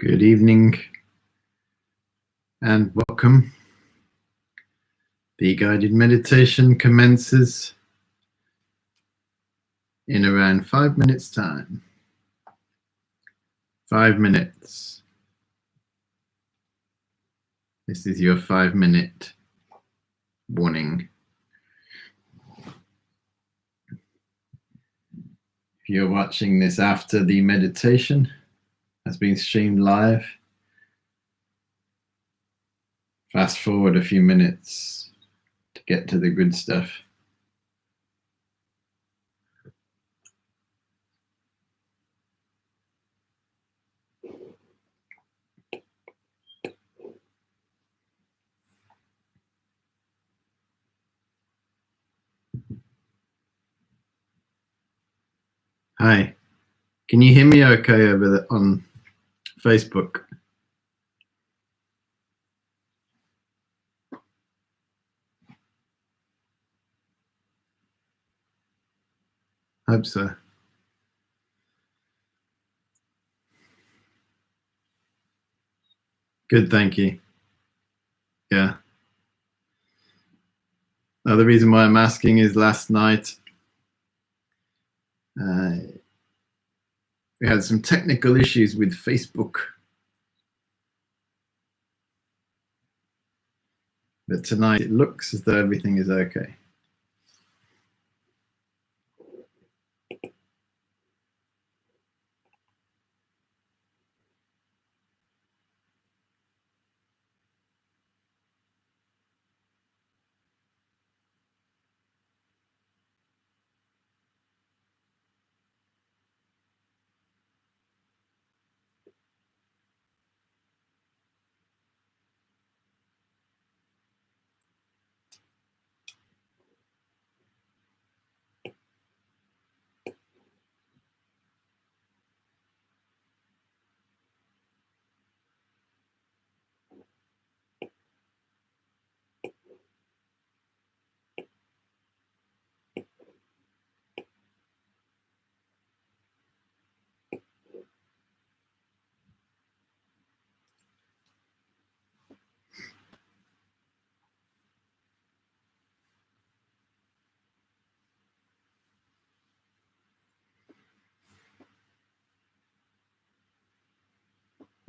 Good evening and welcome. The guided meditation commences in around 5 minutes' time. 5 minutes. This is your 5-minute warning. If you're watching this after the meditation has been streamed live, fast forward a few minutes to get to the good stuff. Hi, can you hear me okay over on Facebook? Hope so. Good, thank you. Yeah. Now, the reason why I'm asking is last night we had some technical issues with Facebook, but tonight it looks as though everything is okay.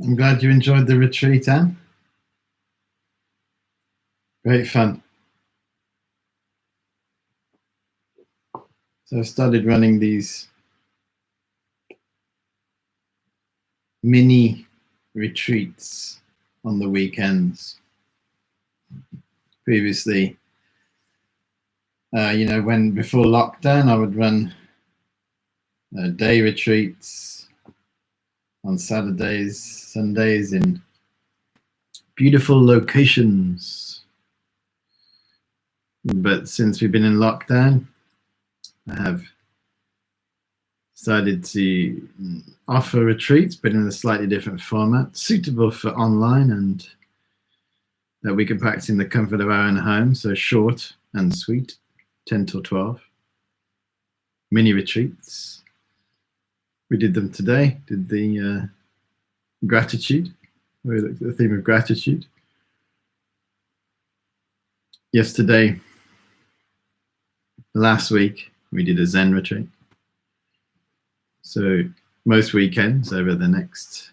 I'm glad you enjoyed the retreat, Anne. Great fun. So I started running these mini retreats on the weekends. Previously, when before lockdown, I would run day retreats on Saturdays, Sundays in beautiful locations. But since we've been in lockdown, I have decided to offer retreats, but in a slightly different format, suitable for online and that we can practice in the comfort of our own home. So short and sweet, 10 till 12. Mini retreats. We did them today, did the gratitude. We looked at the theme of gratitude. Yesterday, last week, we did a Zen retreat. So most weekends over the next,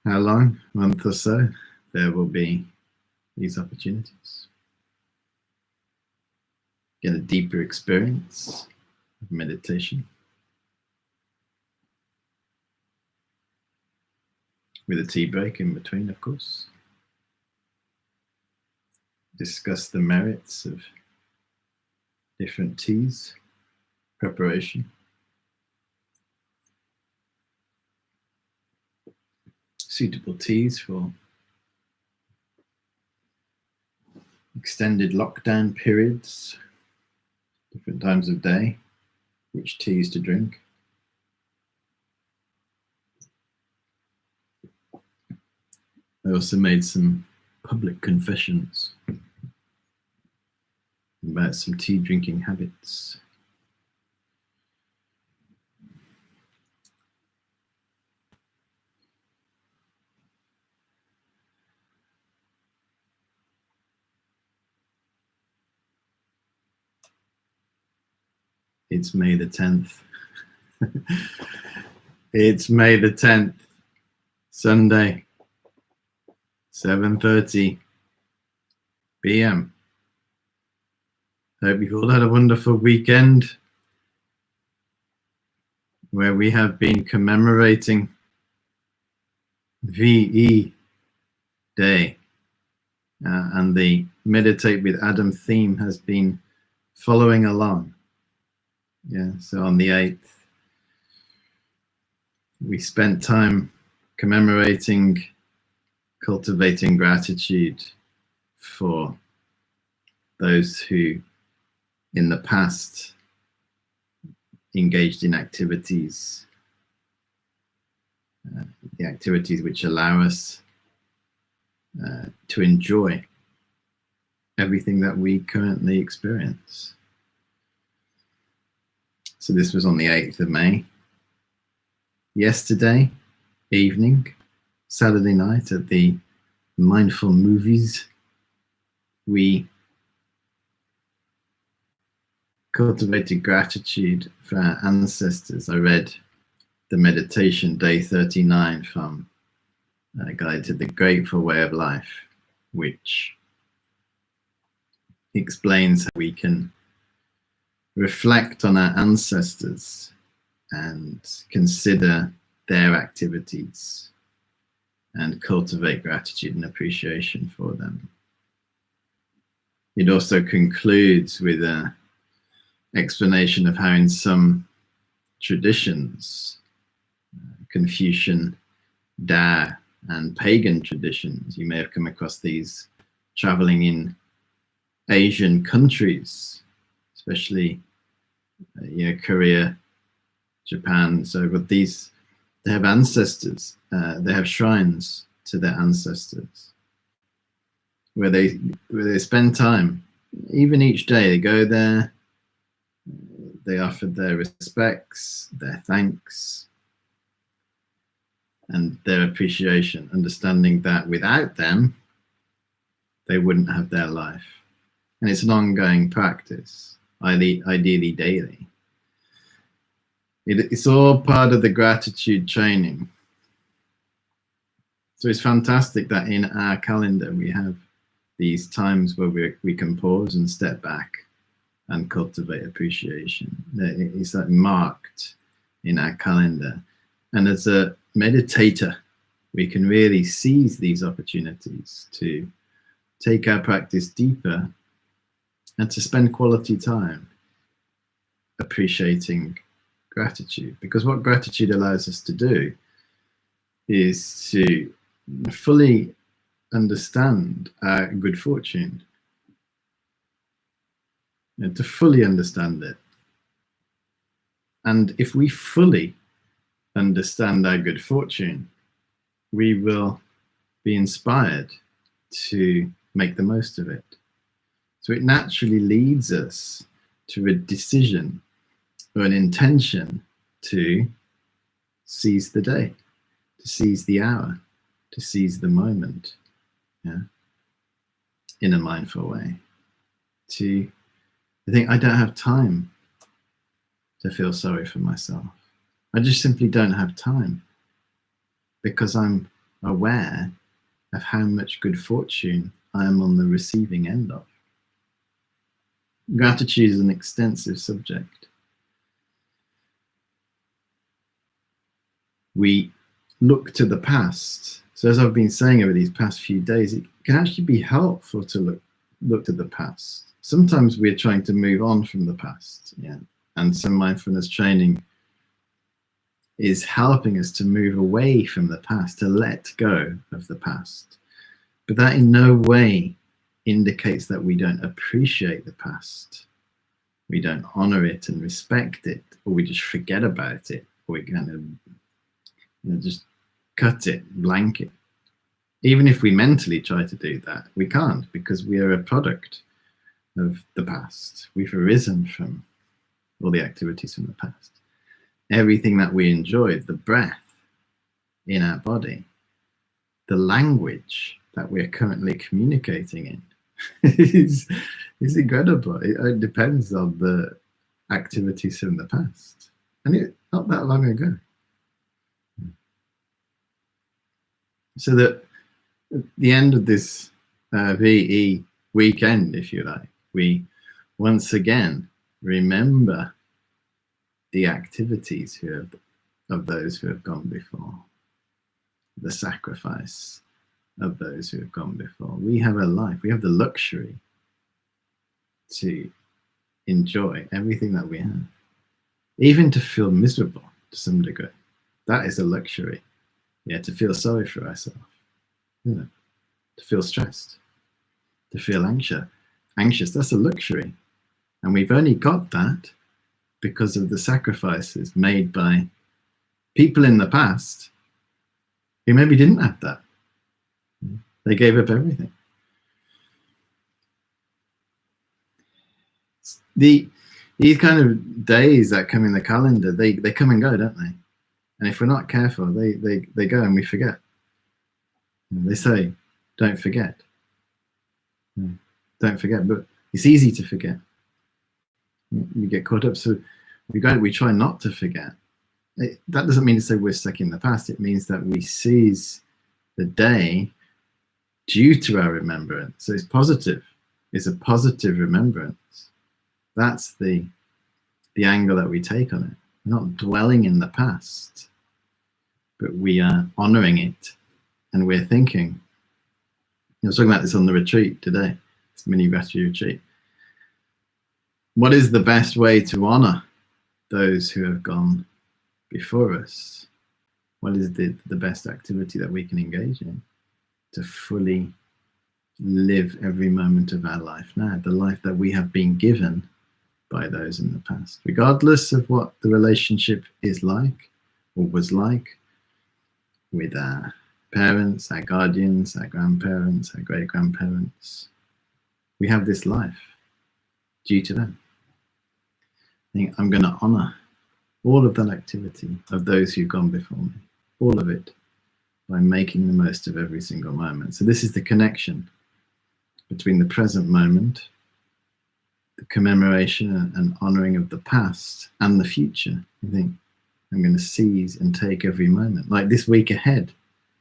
how long? Month or so, there will be these opportunities. Get a deeper experience of meditation with a tea break in between, of course. Discuss the merits of different teas, preparation. Suitable teas for extended lockdown periods, different times of day, which teas to drink. I also made some public confessions about some tea drinking habits. It's May the 10th. It's May the 10th, Sunday, 7:30 p.m. Hope you've all had a wonderful weekend where we have been commemorating VE Day, and the Meditate with Adam theme has been following along. Yeah, so on the 8th, we spent time commemorating, cultivating gratitude for those who in the past engaged in activities, the activities which allow us to enjoy everything that we currently experience. So this was on the 8th of May. Yesterday evening, Saturday night at the Mindful Movies, we cultivated gratitude for our ancestors. I read the meditation day 39 from Guide to the Grateful Way of Life, which explains how we can reflect on our ancestors and consider their activities and cultivate gratitude and appreciation for them. It also concludes with an explanation of how in some traditions, Confucian, Tao, and pagan traditions, you may have come across these traveling in Asian countries, especially Korea, Japan. So, but they have ancestors. They have shrines to their ancestors, where they spend time. Even each day, they go there. They offer their respects, their thanks, and their appreciation, understanding that without them, they wouldn't have their life. And it's an ongoing practice, ideally daily. It's all part of the gratitude training. So it's fantastic that in our calendar we have these times where we can pause and step back and cultivate appreciation. It's like marked in our calendar. And as a meditator, we can really seize these opportunities to take our practice deeper and to spend quality time appreciating gratitude. Because what gratitude allows us to do is to fully understand our good fortune, and to fully understand it. And if we fully understand our good fortune, we will be inspired to make the most of it. So it naturally leads us to a decision or an intention to seize the day, to seize the hour, to seize the moment, in a mindful way. To think, I don't have time to feel sorry for myself. I just simply don't have time, because I'm aware of how much good fortune I am on the receiving end of. Gratitude is an extensive subject. We look to the past. So as I've been saying over these past few days, it can actually be helpful to look to the past. Sometimes we're trying to move on from the past, and some mindfulness training is helping us to move away from the past, to let go of the past. But that in no way indicates that we don't appreciate the past. We don't honor it and respect it, or we just forget about it, or we kind of just cut it, blank it. Even if we mentally try to do that, we can't, because we are a product of the past. We've arisen from all the activities from the past. Everything that we enjoyed, the breath in our body, the language that we're currently communicating in, is incredible. It depends on the activities from the past, and it not that long ago. So that at the end of this VE weekend, if you like, we once again remember the activities of those who have gone before, the sacrifice of those who have gone before. We have a life, we have the luxury to enjoy everything that we have, even to feel miserable to some degree. That is a luxury. Yeah, to feel sorry for ourselves, you know, to feel stressed, to feel anxious, that's a luxury. And we've only got that because of the sacrifices made by people in the past who maybe didn't have that. They gave up everything. These kind of days that come in the calendar, they come and go, don't they? And if we're not careful, they go and we forget. And they say, don't forget. Don't forget, but it's easy to forget. We get caught up, so we try not to forget. That doesn't mean to say we're stuck in the past. It means that we seize the day due to our remembrance. So it's positive. It's a positive remembrance. That's the angle that we take on it. We're not dwelling in the past, but we are honoring it, and we're thinking. I was talking about this on the retreat today, this mini gratitude retreat. What is the best way to honor those who have gone before us? What is the best activity that we can engage in to fully live every moment of our life now, the life that we have been given by those in the past, regardless of what the relationship is like or was like with our parents, our guardians, our grandparents, our great-grandparents. We have this life due to them. I think I'm going to honor all of that activity of those who've gone before me, all of it, by making the most of every single moment. So this is the connection between the present moment, the commemoration and honoring of the past, and the future. I think I'm going to seize and take every moment. Like this week ahead,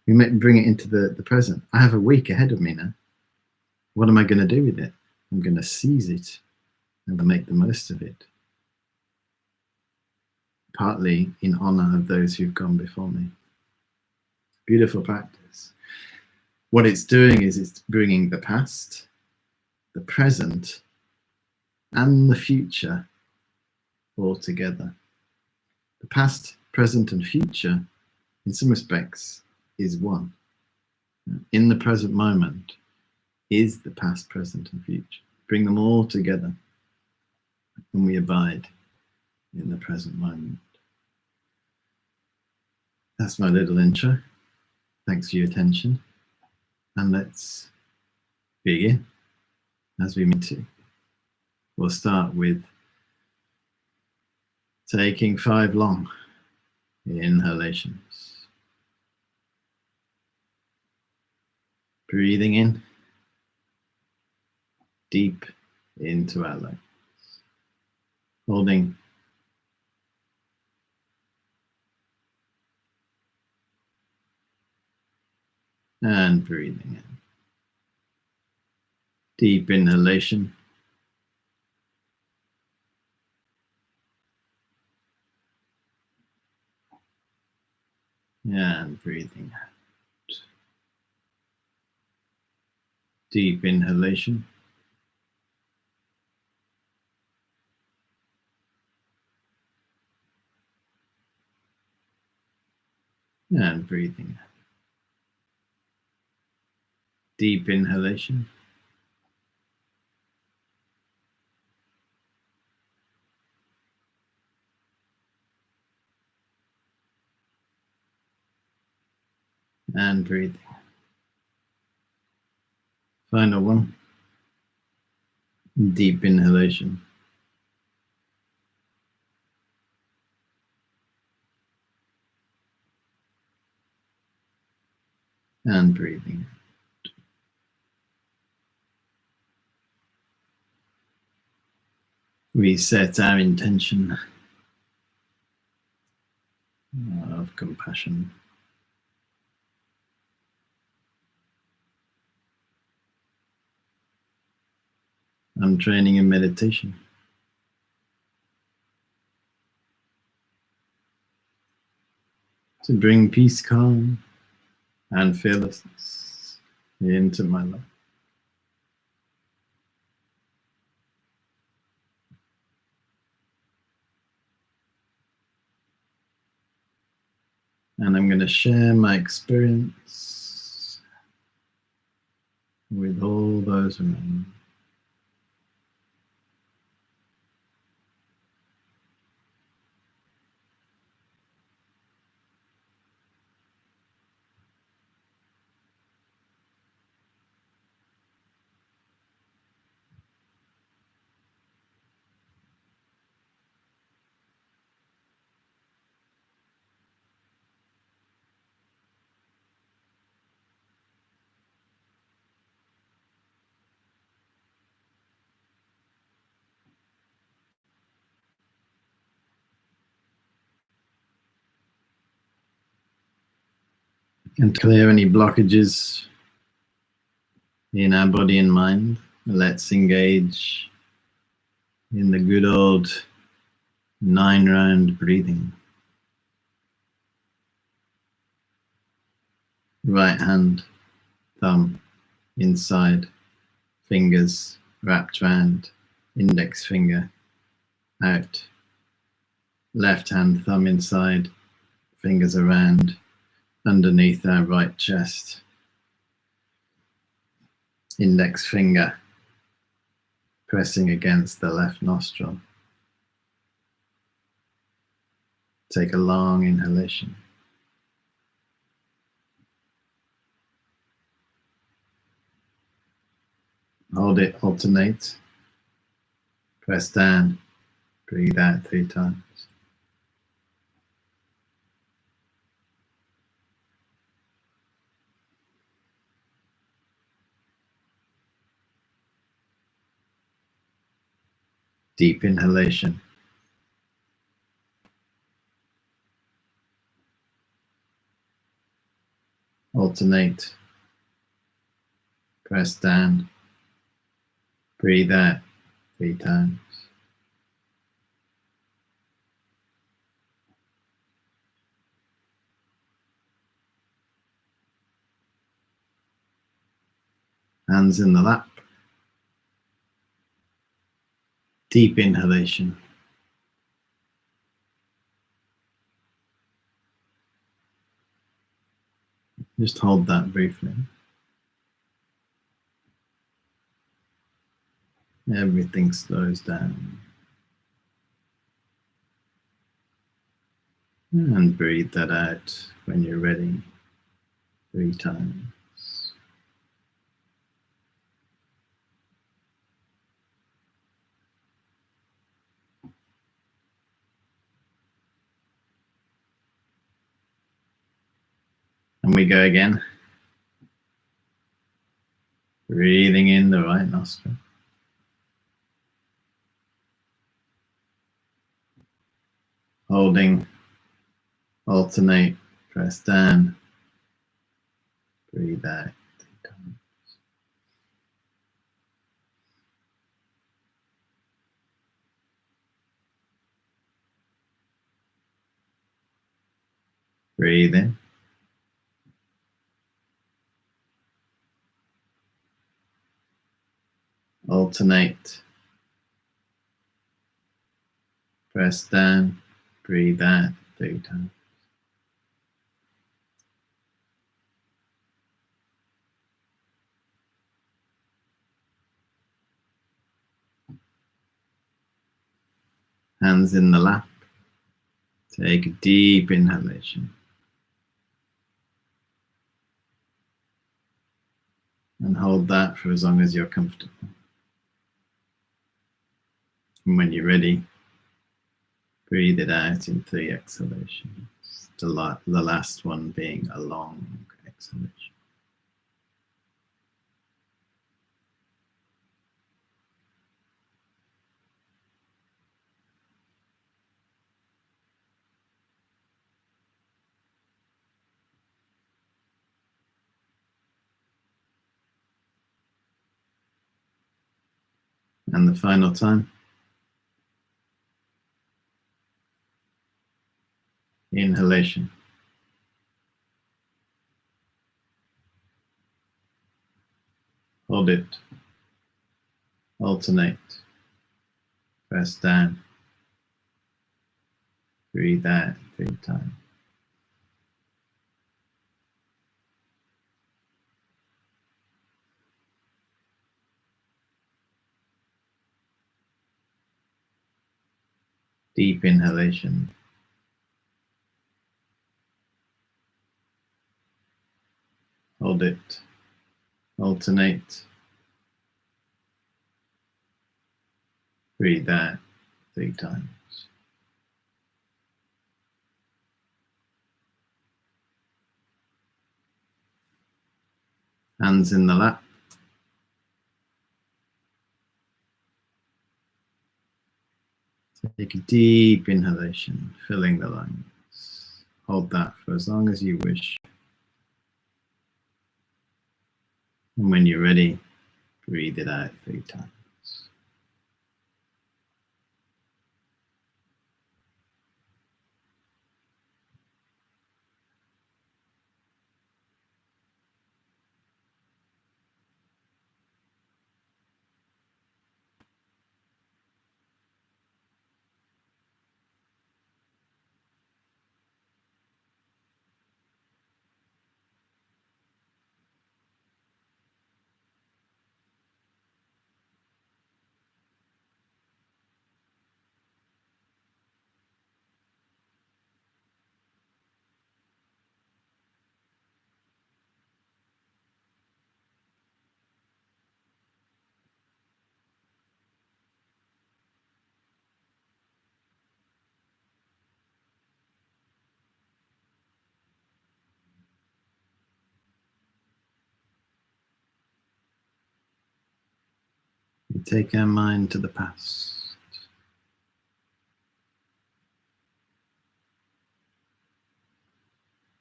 we might bring it into the present. I have a week ahead of me now. What am I going to do with it? I'm going to seize it and make the most of it, partly in honor of those who've gone before me. Beautiful practice. What it's doing is it's bringing the past, the present, and the future all together. The past, present, and future, in some respects, is one. In the present moment is the past, present, and future. Bring them all together, and we abide in the present moment. That's my little intro. Thanks for your attention, and let's begin as we mean to. We'll start with taking 5 long inhalations. Breathing in deep into our lungs. Holding. And breathing in. Deep inhalation. And breathing out. Deep inhalation. And breathing out. Deep inhalation. And breathing. Final one. Deep inhalation. And breathing. we set our intention of compassion. I'm training in meditation to bring peace, calm, and fearlessness into my life. And I'm going to share my experience with all those around me. And clear any blockages in our body and mind. Let's engage in the good old 9-round breathing. Right hand, thumb, inside, fingers wrapped round, index finger out. Left hand, thumb inside, fingers around, underneath our right chest. Index finger pressing against the left nostril. Take a long inhalation. Hold it, alternate. Press down, breathe out 3 times. Deep inhalation. Alternate. Press down. Breathe out 3 times. Hands in the lap. Deep inhalation. Just hold that briefly. Everything slows down. And breathe that out when you're ready 3 times. And we go again. Breathing in the right nostril. Holding, alternate, press down, breathe out 3 times. Breathe in. Alternate. Press down, breathe out 3 times. Hands in the lap. Take a deep inhalation. And hold that for as long as you're comfortable. And when you're ready, breathe it out in 3 exhalations. The last one being a long exhalation. And the final time. Inhalation. Hold it. Alternate. Press down. Breathe out 3 times. Deep inhalation. Hold it. Alternate. Breathe out 3 times. Hands in the lap. Take a deep inhalation, filling the lungs. Hold that for as long as you wish. And when you're ready, breathe it out 3 times. We take our mind to the past.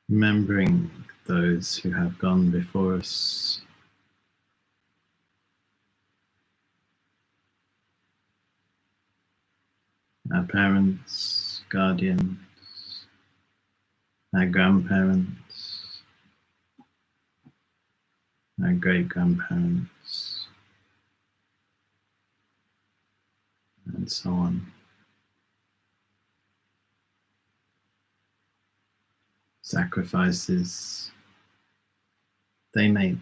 Remembering those who have gone before us. Our parents, guardians, our grandparents, our great-grandparents, and so on. Sacrifices they made.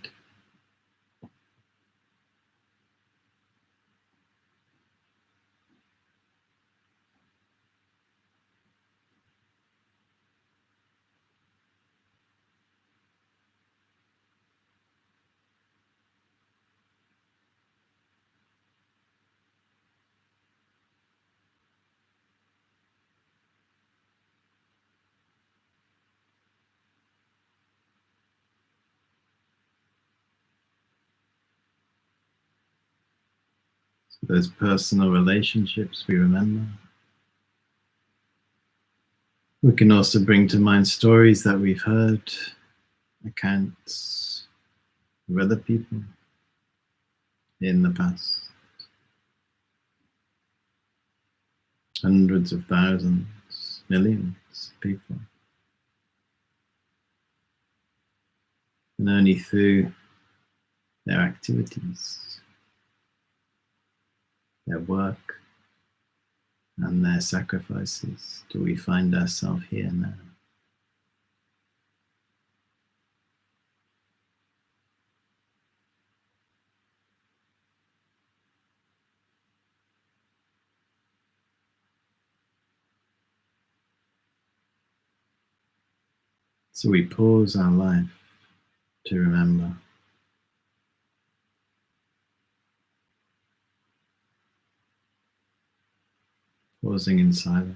Those personal relationships we remember. We can also bring to mind stories that we've heard, accounts of other people in the past. Hundreds of thousands, millions of people. And only through their activities, their work, and their sacrifices do we find ourselves here now. So we pause our life to remember. Pausing in silence.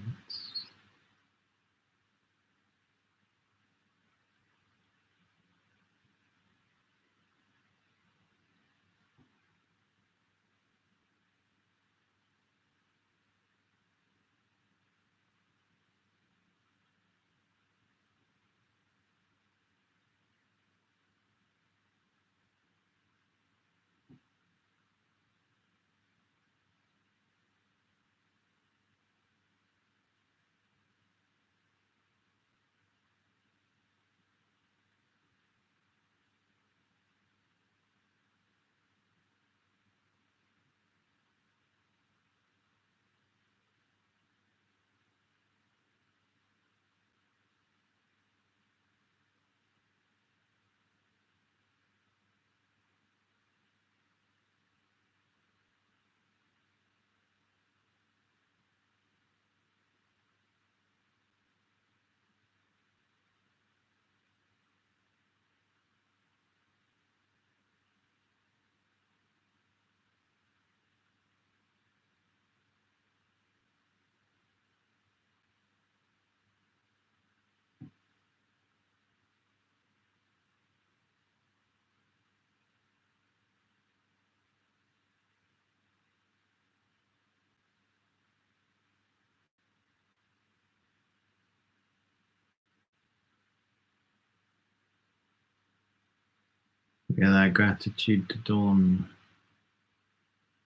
We allow gratitude to dawn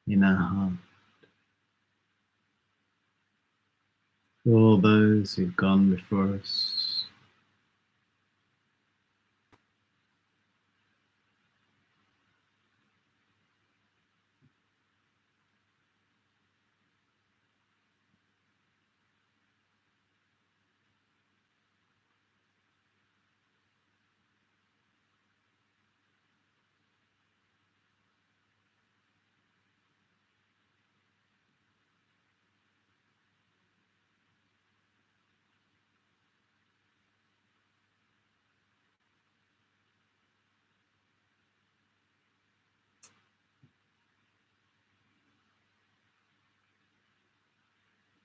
in our heart for all those who've gone before us.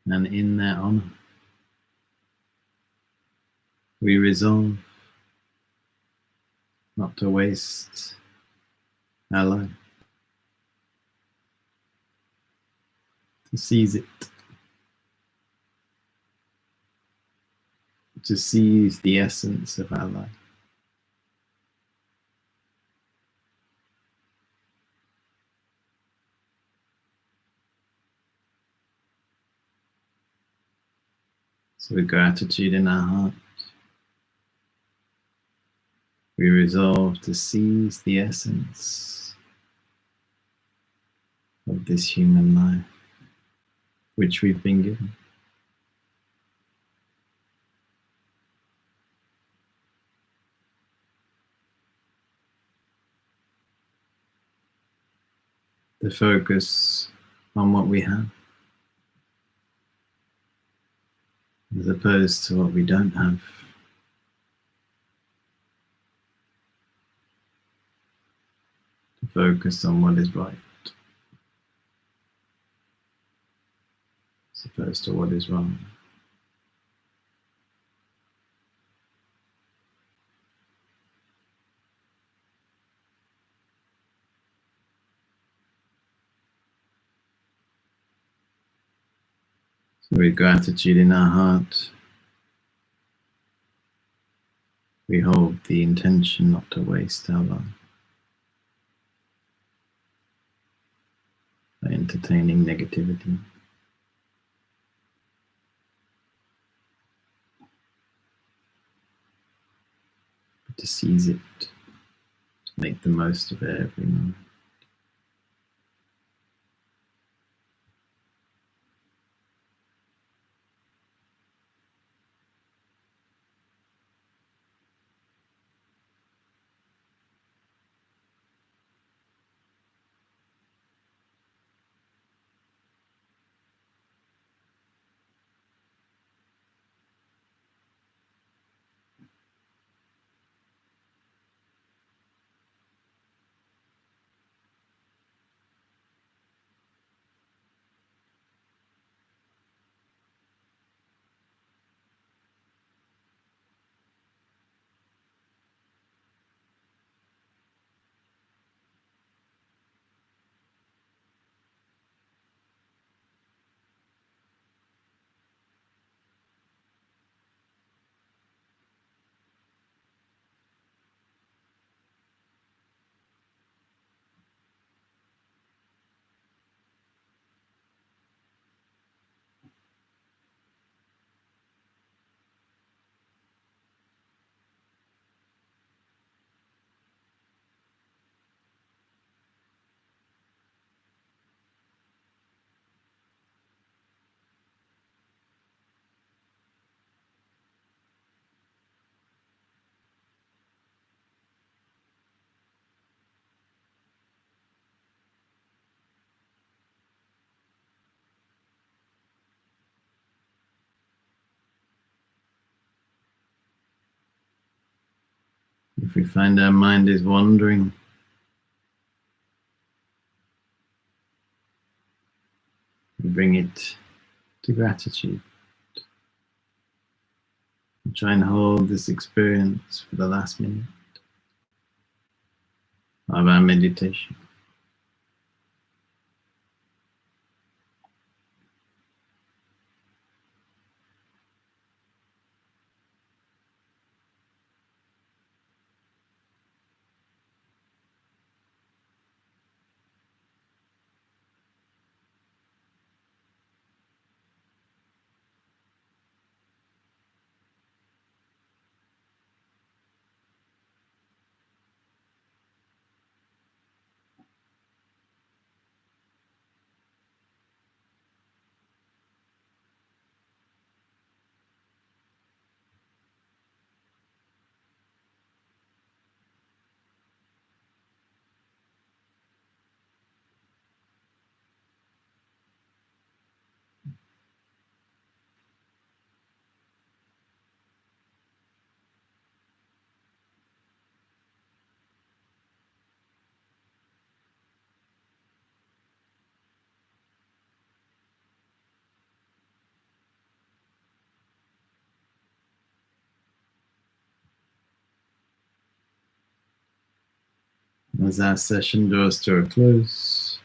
And in their honor, we resolve not to waste our life, to seize it, to seize the essence of our life. So with gratitude in our heart, we resolve to seize the essence of this human life which we've been given. To focus on what we have, as opposed to what we don't have. To focus on what is right, as opposed to what is wrong. So with gratitude in our heart, we hold the intention not to waste our life by entertaining negativity, but to seize it, to make the most of it every moment. If we find our mind is wandering, we bring it to gratitude. And try and hold this experience for the last minute of our meditation. As our session draws to a close,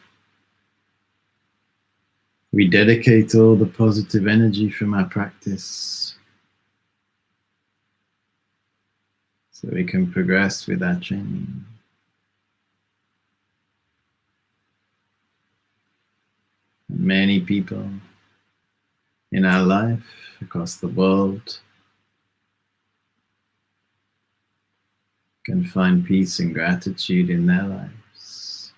we dedicate all the positive energy from our practice so we can progress with our training. Many people in our life across the world can find peace and gratitude in their lives.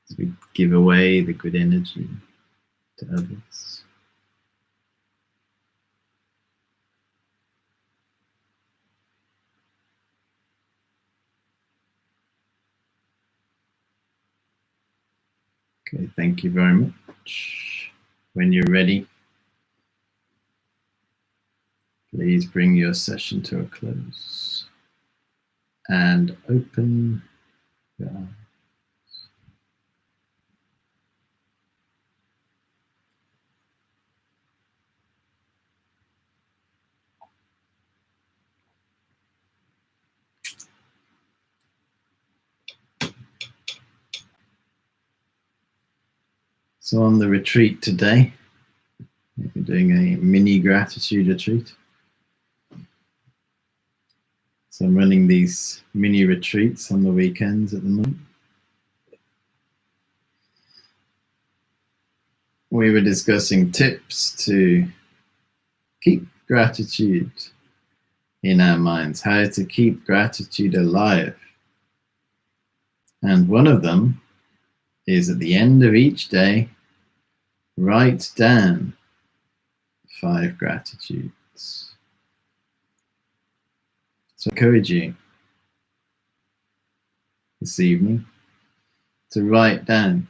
As we give away the good energy to others. Okay, thank you very much. When you're ready, please bring your session to a close and open your eyes. So on the retreat today, we're doing a mini gratitude retreat. So I'm running these mini retreats on the weekends at the moment. We were discussing tips to keep gratitude in our minds, how to keep gratitude alive. And one of them is at the end of each day, write down 5 gratitudes. So I encourage you this evening to write down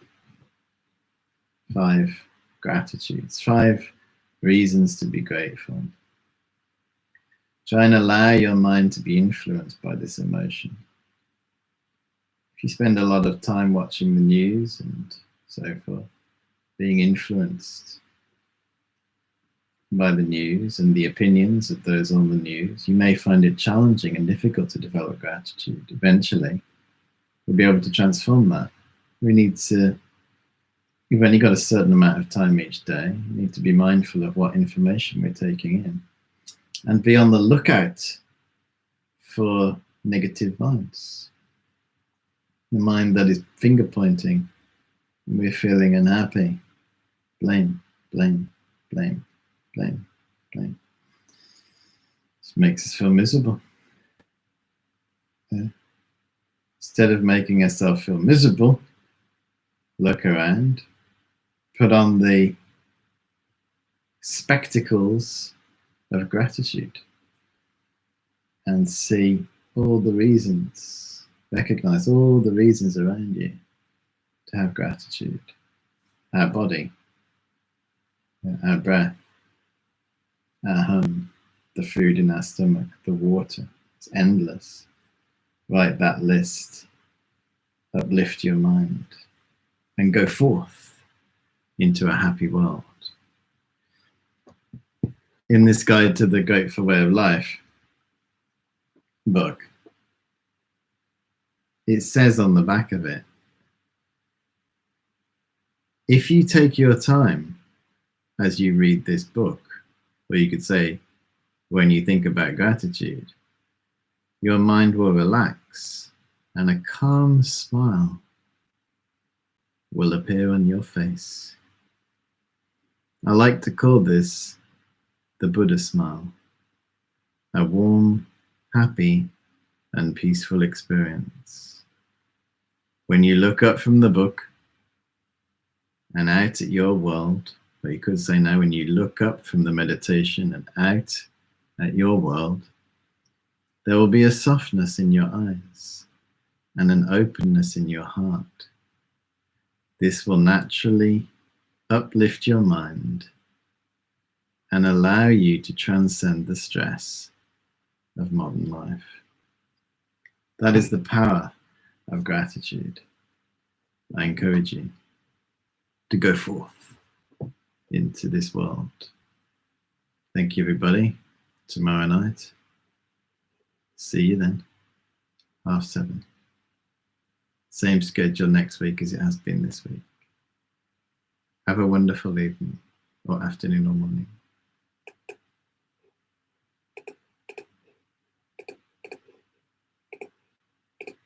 5 gratitudes, 5 reasons to be grateful. Try and allow your mind to be influenced by this emotion. If you spend a lot of time watching the news and so forth, being influenced by the news and the opinions of those on the news, you may find it challenging and difficult to develop gratitude. Eventually, we'll be able to transform that. We've only got a certain amount of time each day. We need to be mindful of what information we're taking in and be on the lookout for negative minds. The mind that is finger pointing when we're feeling unhappy. Blame, blame, blame, blame, blame. This makes us feel miserable. Yeah. Instead of making ourselves feel miserable, look around, put on the spectacles of gratitude and see all the reasons, recognize all the reasons around you to have gratitude. Our body, our breath, our home, the food in our stomach, the water. It's endless. Write that list, uplift your mind, and go forth into a happy world. In this Guide to the Grateful Way of Life book, it says on the back of it, if you take your time as you read this book, or you could say, when you think about gratitude, your mind will relax and a calm smile will appear on your face. I like to call this the Buddha smile, a warm, happy, and peaceful experience. When you look up from the book and out at your world, or you could say now, when you look up from the meditation and out at your world, there will be a softness in your eyes and an openness in your heart. This will naturally uplift your mind and allow you to transcend the stress of modern life. That is the power of gratitude. I encourage you to go forth into this world. Thank you, everybody. tomorrow night. See you then, 7:30. Same schedule next week as it has been this week. Have a wonderful evening or afternoon or morning.